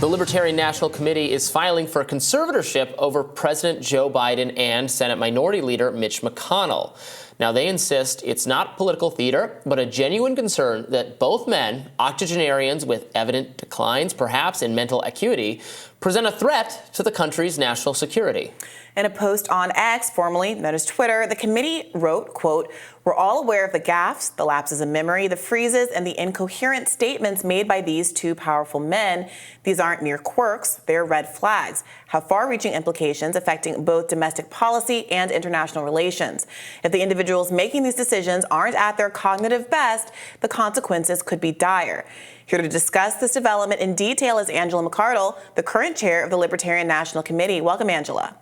The Libertarian National Committee is filing for conservatorship over President Joe Biden and Senate Minority Leader Mitch McConnell. Now, they insist it's not political theater, but a genuine concern that both men, octogenarians with evident declines, perhaps in mental acuity, present a threat to the country's national security. In a post on X, formerly known as Twitter, the committee wrote, quote, "We're all aware of the gaffes, the lapses of memory, the freezes, and the incoherent statements made by these two powerful men. These aren't mere quirks, they're red flags, have far-reaching implications affecting both domestic policy and international relations. If the individuals making these decisions aren't at their cognitive best, the consequences could be dire." Here to discuss this development in detail is Angela McConnell, the current chair of the Libertarian National Committee. Welcome, Angela.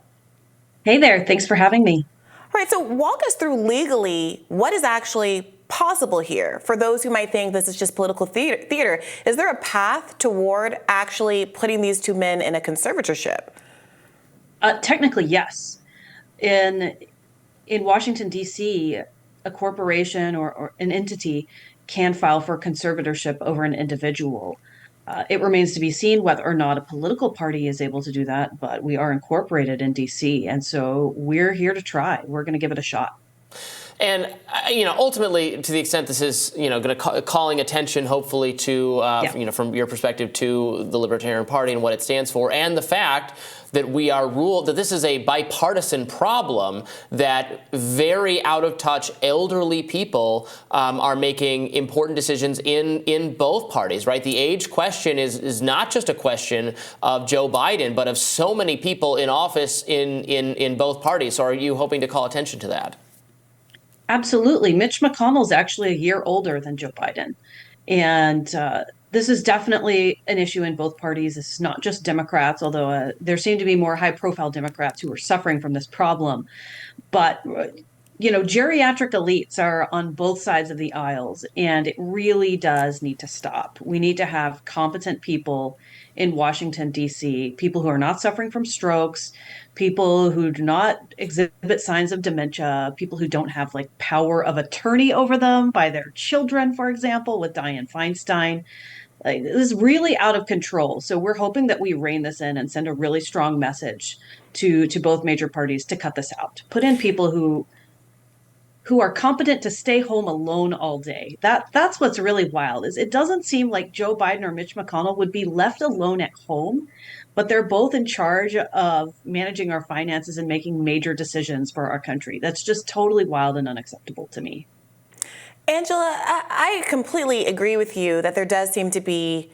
Hey there, thanks for having me. All right, so walk us through legally what is actually possible here for those who might think this is just political theater. Is there a path toward actually putting these two men in a conservatorship? Technically, yes. In Washington, D.C., a corporation or an entity can file for conservatorship over an individual. It remains to be seen whether or not a political party is able to do that, but we are incorporated in D.C., and so we're here to try. We're going to give it a shot. And, ultimately, to the extent this is, going to calling attention, hopefully, to, from your perspective, to the Libertarian Party and what it stands for, and the fact that we are ruled, that this is a bipartisan problem, that very out-of-touch elderly people are making important decisions in both parties, right? The age question is not just a question of Joe Biden, but of so many people in office in both parties. So are you hoping to call attention to that? Absolutely. Mitch McConnell is actually a year older than Joe Biden. And this is definitely an issue in both parties. It's not just Democrats, although there seem to be more high-profile Democrats who are suffering from this problem. But, geriatric elites are on both sides of the aisles, and it really does need to stop. We need to have competent people in Washington, D.C., people who are not suffering from strokes, people who do not exhibit signs of dementia, people who don't have power of attorney over them by their children, for example, with Dianne Feinstein. This is really out of control. So we're hoping that we rein this in and send a really strong message to both major parties to cut this out. Put in people who are competent to stay home alone all day. That's what's really wild, is it doesn't seem like Joe Biden or Mitch McConnell would be left alone at home, but they're both in charge of managing our finances and making major decisions for our country. That's just totally wild and unacceptable to me. Angela, I completely agree with you that there does seem to be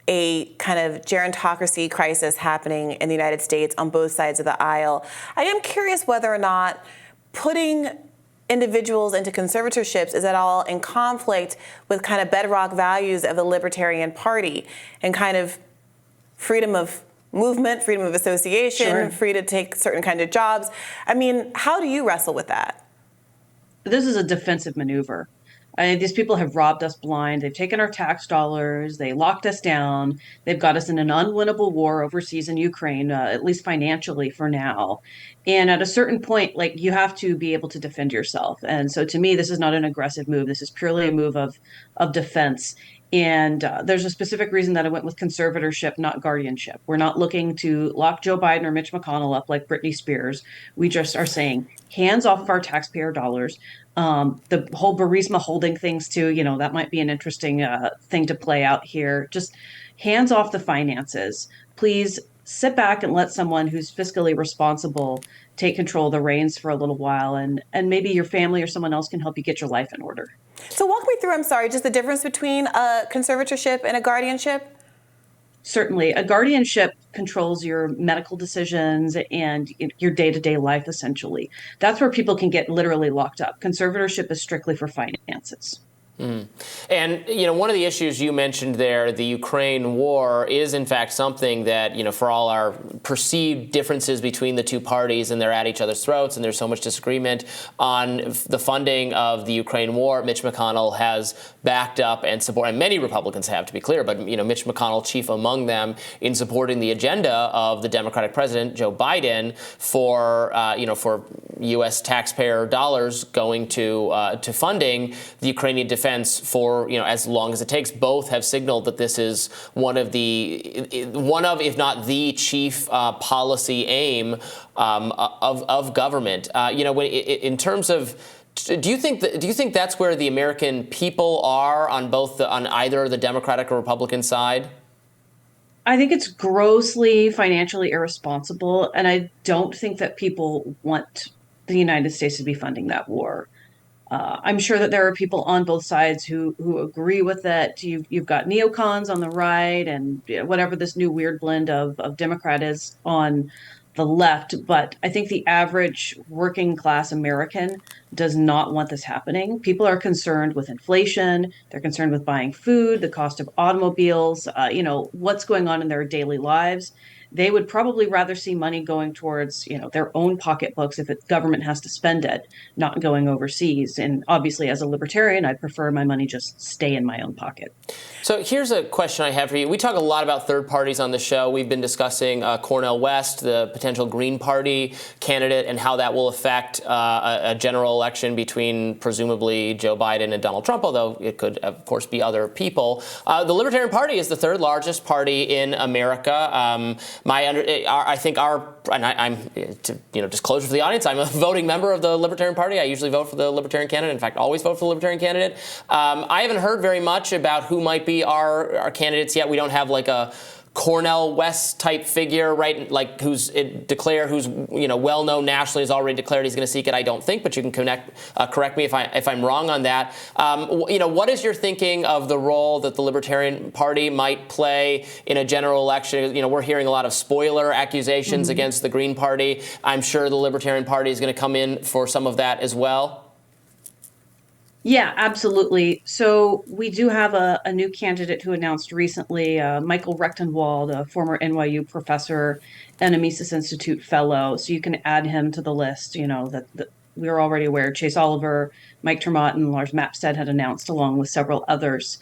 a kind of gerontocracy crisis happening in the United States on both sides of the aisle. I am curious whether or not putting individuals into conservatorships is at all in conflict with kind of bedrock values of the Libertarian Party and kind of freedom of movement, freedom of association, Sure. Free to take certain kind of jobs. I mean, how do you wrestle with that? This is a defensive maneuver. These people have robbed us blind. They've taken our tax dollars. They locked us down. They've got us in an unwinnable war overseas in Ukraine, at least financially for now. And at a certain point, you have to be able to defend yourself. And so to me, this is not an aggressive move. This is purely a move of defense. And there's a specific reason that I went with conservatorship, not guardianship. We're not looking to lock Joe Biden or Mitch McConnell up like Britney Spears. We just are saying hands off of our taxpayer dollars. The whole Burisma holding things too, that might be an interesting thing to play out here. Just hands off the finances. Please sit back and let someone who's fiscally responsible take control of the reins for a little while, and maybe your family or someone else can help you get your life in order. So walk me through, I'm sorry, just the difference between a conservatorship and a guardianship? Certainly. A guardianship controls your medical decisions and your day-to-day life, essentially. That's where people can get literally locked up. Conservatorship is strictly for finances. Mm. And, one of the issues you mentioned there, the Ukraine war, is in fact something that, for all our perceived differences between the two parties, and they're at each other's throats, and there's so much disagreement on the funding of the Ukraine war, Mitch McConnell has backed up and supported, and many Republicans have, to be clear, but, Mitch McConnell chief among them, in supporting the agenda of the Democratic president, Joe Biden, for U.S. taxpayer dollars going to funding the Ukrainian defense defense for as long as it takes. Both have signaled that this is one of, if not the chief policy aim of government. In terms of, do you think that's where the American people are on either the Democratic or Republican side? I think it's grossly financially irresponsible, and I don't think that people want the United States to be funding that war. I'm sure that there are people on both sides who agree with it. You've got neocons on the right and whatever this new weird blend of Democrat is on the left. But I think the average working class American does not want this happening. People are concerned with inflation. They're concerned with buying food, the cost of automobiles, what's going on in their daily lives. They would probably rather see money going towards, their own pocketbooks if the government has to spend it, not going overseas. And obviously, as a libertarian, I prefer my money just stay in my own pocket. So here's a question I have for you. We talk a lot about third parties on the show. We've been discussing Cornel West, the potential Green Party candidate, and how that will affect a general election between presumably Joe Biden and Donald Trump, although it could, of course, be other people. The Libertarian Party is the third largest party in America. Disclosure for the audience, I'm a voting member of the Libertarian Party. I usually vote for the Libertarian candidate. In fact, always vote for the Libertarian candidate. I haven't heard very much about who might be our candidates yet. We don't have like a Cornel West type figure, right? Like who's well known nationally, has already declared he's going to seek it. I don't think, but you can correct me if I'm wrong on that. What is your thinking of the role that the Libertarian Party might play in a general election? We're hearing a lot of spoiler accusations against the Green Party. I'm sure the Libertarian Party is going to come in for some of that as well. Yeah, absolutely. So we do have a new candidate who announced recently, Michael Rechtenwald, a former NYU professor and a Mises Institute fellow. So you can add him to the list, that we're already aware. Chase Oliver, Mike Termott, and Lars Mapstead had announced, along with several others.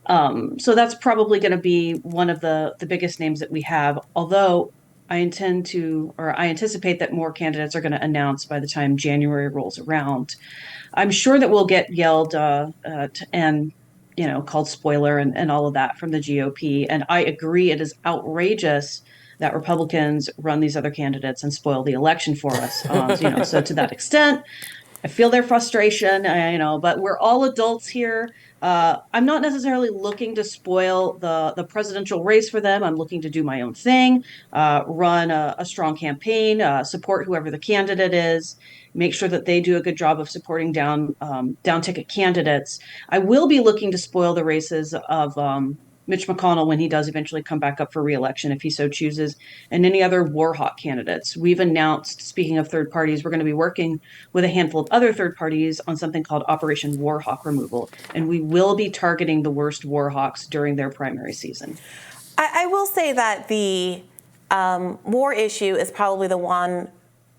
So that's probably going to be one of the biggest names that we have, although I anticipate that more candidates are going to announce by the time January rolls around. I'm sure that we'll get yelled and called spoiler and all of that from the GOP. And I agree, it is outrageous that Republicans run these other candidates and spoil the election for us. So to that extent, I feel their frustration, but we're all adults here. I'm not necessarily looking to spoil the presidential race for them. I'm looking to do my own thing, run a strong campaign, support whoever the candidate is, make sure that they do a good job of supporting down ticket candidates. I will be looking to spoil the races of Mitch McConnell when he does eventually come back up for re-election, if he so chooses, and any other war hawk candidates. We've announced, speaking of third parties, we're going to be working with a handful of other third parties on something called Operation War Hawk Removal, and we will be targeting the worst war hawks during their primary season. I will say that the war issue is probably the one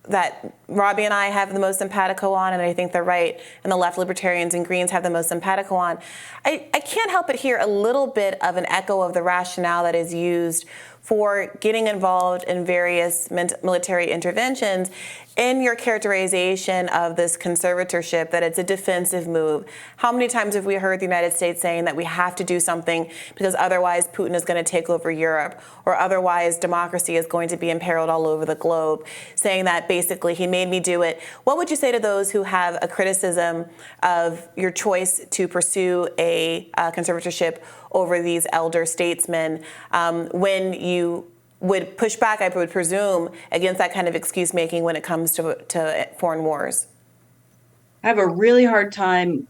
that Robbie and I have the most simpatico on, and I think the right and the left, Libertarians and Greens, have the most simpatico on. I can't help but hear a little bit of an echo of the rationale that is used for getting involved in various military interventions in your characterization of this conservatorship, that it's a defensive move. How many times have we heard the United States saying that we have to do something because otherwise Putin is going to take over Europe, or otherwise democracy is going to be imperiled all over the globe, saying that basically he made me do it? What would you say to those who have a criticism of your choice to pursue a conservatorship over these elder statesmen, when you would push back, I would presume, against that kind of excuse making when it comes to foreign wars? I have a really hard time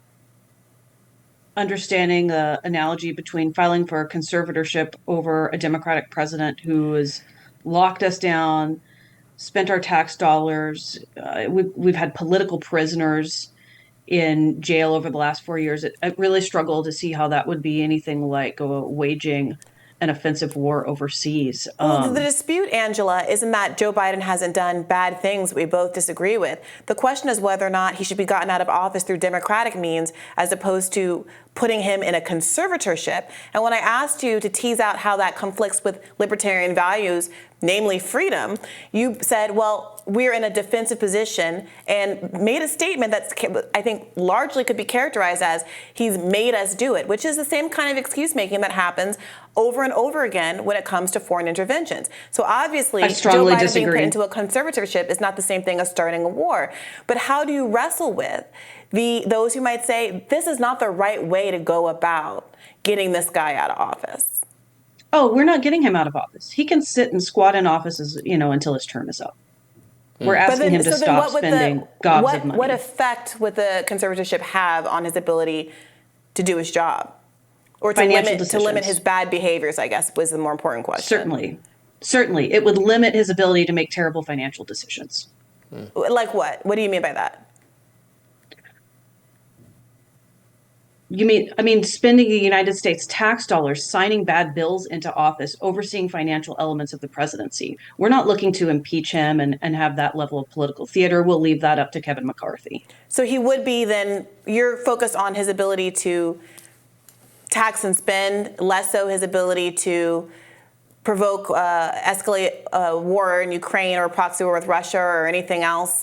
understanding the analogy between filing for a conservatorship over a Democratic president who has locked us down, spent our tax dollars. We've had political prisoners in jail over the last 4 years. I really struggle to see how that would be anything like waging an offensive war overseas. Well, the dispute, Angela, isn't that Joe Biden hasn't done bad things we both disagree with. The question is whether or not he should be gotten out of office through democratic means, as opposed to putting him in a conservatorship. And when I asked you to tease out how that conflicts with libertarian values, namely freedom, you said, well, we're in a defensive position, and made a statement that I think largely could be characterized as he's made us do it, which is the same kind of excuse making that happens over and over again when it comes to foreign interventions. So obviously, Joe Biden being put into a conservatorship is not the same thing as starting a war. But how do you wrestle with those who might say this is not the right way to go about getting this guy out of office? Oh, we're not getting him out of office. He can sit and squat in office, until his term is up. We're asking him to stop spending gobs of money. What effect would the conservatorship have on his ability to do his job? Or to limit his bad behaviors, I guess, was the more important question. Certainly. It would limit his ability to make terrible financial decisions. Like what? What do you mean by that? Spending the United States tax dollars, signing bad bills into office, overseeing financial elements of the presidency. We're not looking to impeach him and have that level of political theater. We'll leave that up to Kevin McCarthy. So he would be then, you're focused on his ability to tax and spend, less so his ability to provoke, escalate a war in Ukraine or a proxy war with Russia or anything else,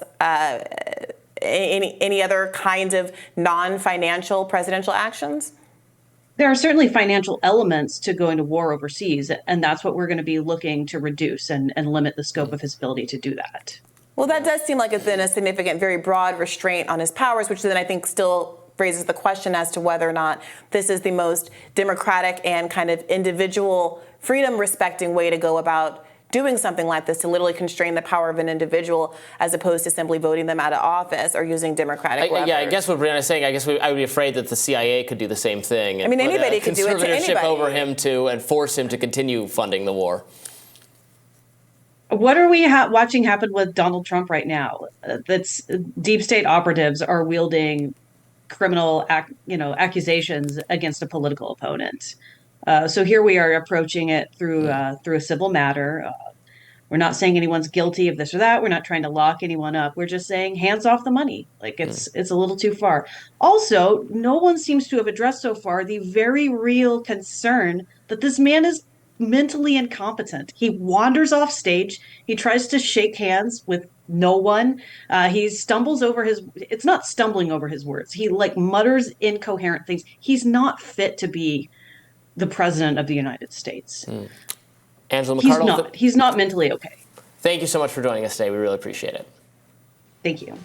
any other kinds of non-financial presidential actions? There are certainly financial elements to going to war overseas, and that's what we're going to be looking to reduce and limit the scope of his ability to do that. Well, that does seem like it's been a significant, very broad restraint on his powers, which then I think still raises the question as to whether or not this is the most democratic and kind of individual freedom respecting way to go about doing something like this, to literally constrain the power of an individual as opposed to simply voting them out of office or using democratic levers. Yeah, I guess what Brianna's saying, I would be afraid that the CIA could do the same thing. And anybody could do it to anybody. Conservatorship over him and force him to continue funding the war. What are we watching happen with Donald Trump right now? That's deep state operatives are wielding criminal accusations against a political opponent. So here we are approaching it through a civil matter. We're not saying anyone's guilty of this or that. We're not trying to lock anyone up. We're just saying hands off the money. Like it's a little too far. Also, no one seems to have addressed so far the very real concern that this man is mentally incompetent. He wanders off stage. He tries to shake hands with no one. He stumbles over it's not stumbling over his words. He mutters incoherent things. He's not fit to be the president of the United States. Angela McConnell. He's not mentally okay. Thank you so much for joining us today. We really appreciate it. Thank you.